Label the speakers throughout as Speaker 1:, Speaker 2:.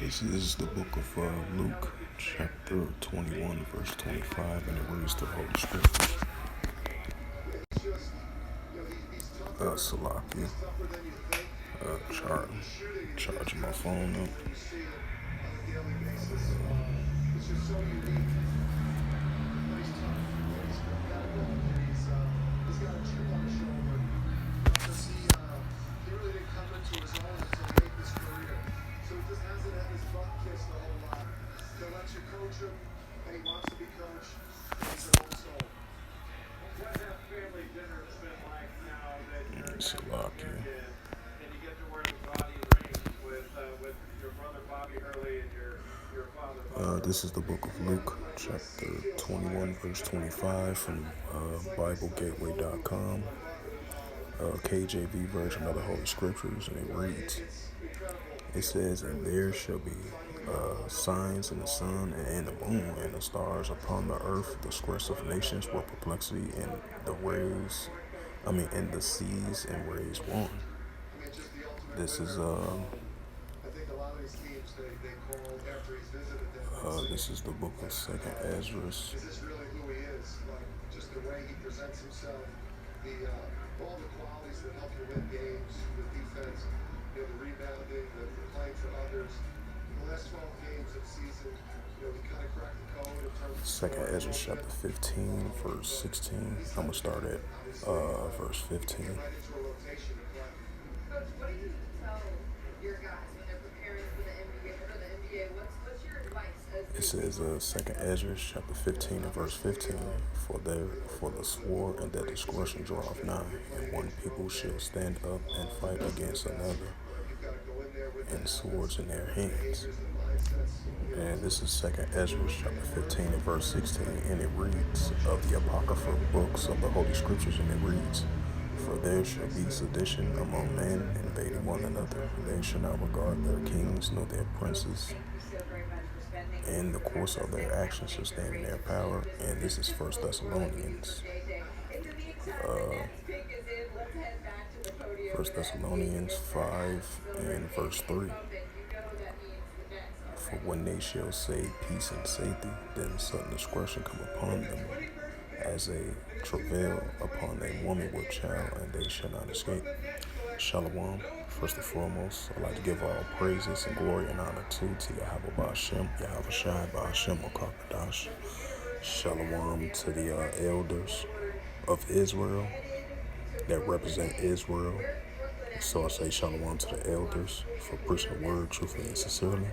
Speaker 1: This is the book of Luke, chapter 21, verse 25, and it reads the Holy Scriptures. Salaki, charging my phone up. Salaki. This is the book of Luke, chapter 21, verse 25 from BibleGateway.com, KJV version of the Holy Scriptures, and it reads, it says, "And there shall be signs in the sun and in the moon and the stars upon the earth. The scourse of nations were perplexity, and and the seas and waves one." This is this is the book of Second Ezra. All the qualities that help you win games, the defense, the rebounding, the playing for others. In the last 12 games of the season, we kind of cracked the code in terms of Second Ezra chapter 15, verse 16. I'm gonna start at verse 15. Coach, what do you tell your guys when they're preparing for the NBA? What's your advice? It says Second Ezra chapter 15 and verse 15. For the sword and that discretion draweth nigh, and one people shall stand up and fight against another, and swords in their hands. And this is Second Ezra chapter 15 and verse 16, and it reads of the apocryphal books of the Holy Scriptures, and it reads, "For there shall be sedition among men, invading one another. They shall not regard their kings nor their princes, and the course of their actions shall stand in their power." And this is First Thessalonians. First Thessalonians 5 and verse 3. "For when they shall say peace and safety, then sudden discretion come upon them, as a travail upon a woman with child, and they shall not escape." Shalom. First and foremost, I'd like to give all praises and glory and honor to Yahweh Ba'Shem, Yahweh Shai Ba'Shem Okakadash. Shalom to the elders of Israel that represent Israel. So I say shalom to the elders for preaching the word truthfully and sincerely.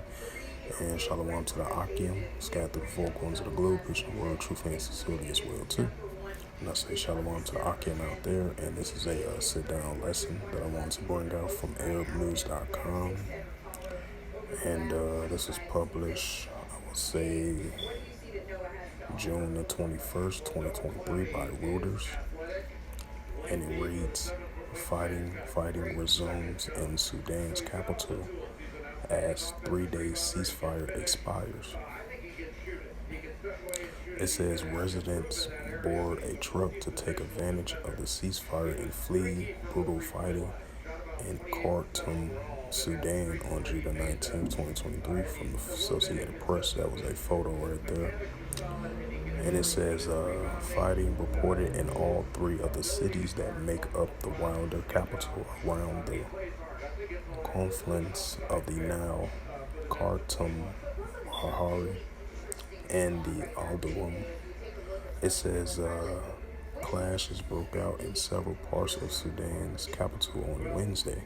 Speaker 1: And shalom to the Akim, scattered through the four corners of the globe, preaching the word truthfully and sincerely as well too. And I say shalom to the Akim out there, and this is a sit-down lesson that I want to bring out from ArabNews.com. And this is published, I would say, June the 21st, 2023 by Reuters. And it reads, Fighting resumes in Sudan's capital as 3-day ceasefire expires." It says residents board a truck to take advantage of the ceasefire and flee brutal fighting in Khartoum, Sudan on June 19, 2023 from the Associated Press. That was a photo right there. And it says fighting reported in all three of the cities that make up the wilder capital around the confluence of the Nile, Khartoum, Bahari, and the Alderum. It says clashes broke out in several parts of Sudan's capital on Wednesday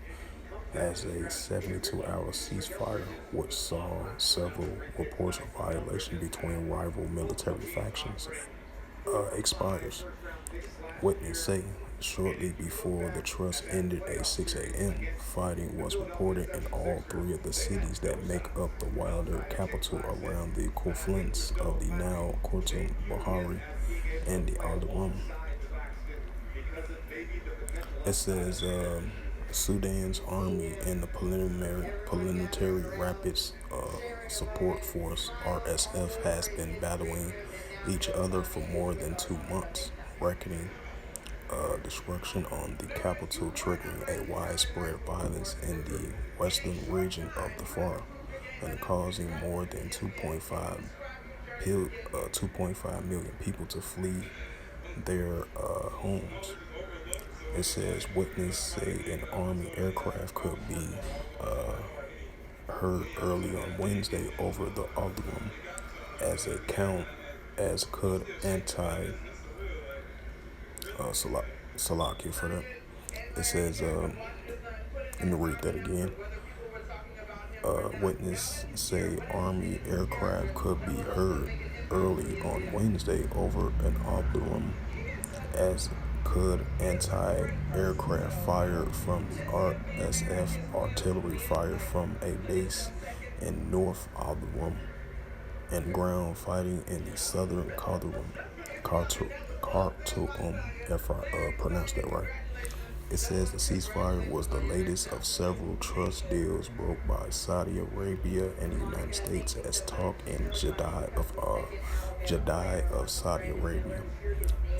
Speaker 1: as a 72-hour ceasefire, which saw several reports of violation between rival military factions, expires. Witnesses say shortly before the truce ended at 6 a.m., fighting was reported in all three of the cities that make up the wilder capital around the confluence of the Nile, Khartoum, Bahari, and the Alderum. It says Sudan's army and the Parliamentary Rapid Support Force, RSF, has been battling each other for more than 2 months, reckoning destruction on the capital, triggering a widespread violence in the western region of the far and causing more than 2.5 million people to flee their homes. It says witnesses say an army aircraft could be heard early on Wednesday over the Alderman as a count as could anti Salakia for that. It says, let me read that again. Witnesses say Army aircraft could be heard early on Wednesday over an Alderman as could anti-aircraft fire from the RSF artillery fire from a base in North Alderman and ground fighting in the southern Khartoum, if I pronounced that right. It says the ceasefire was the latest of several trust deals broke by Saudi Arabia and the United States as talk in Jeddah of Saudi Arabia.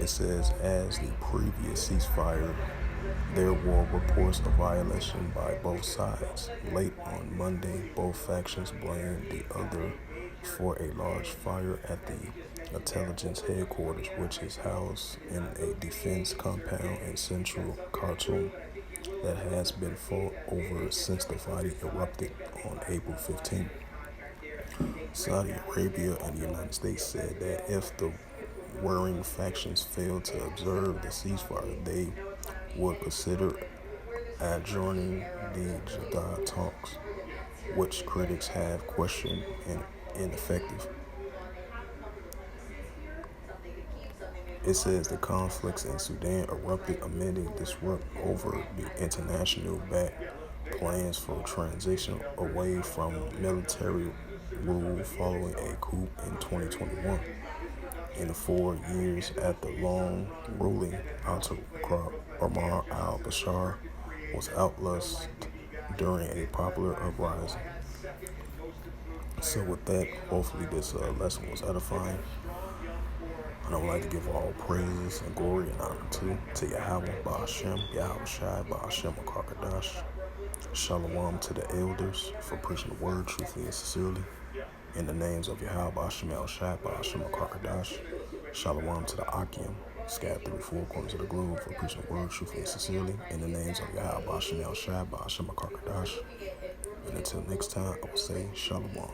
Speaker 1: It says as the previous ceasefire, there were reports of violation by both sides. Late on Monday, both factions blamed the other for a large fire at the intelligence headquarters, which is housed in a defense compound in central Khartoum that has been fought over since the fighting erupted on April 15th. Saudi Arabia and the United States said that if the warring factions failed to observe the ceasefire, they would consider adjourning the Jeddah talks, which critics have questioned ineffective. It says the conflicts in Sudan erupted amid a disrupt over the international backed plans for transition away from military rule following a coup in 2021. In the 4 years after long ruling autocrat Omar al-Bashir was outlawed during a popular uprising. So with that, hopefully this lesson was edifying. And I would like to give all praises and glory and honor to Yahweh Ba'ashem, Yahweh Shai Ba'ashem Akakadash. Shalom to the elders for preaching the word truthfully and sincerely. In the names of Yahweh Ba'ashem El Shai Ba'ashem Akakadash. Shalom to the Akim, scattered through the four corners of the globe for preaching the word truthfully and sincerely. In the names of Yahweh Ba'ashem El Shai Ba'ashem Akakadash. And until next time, I will say Shalom.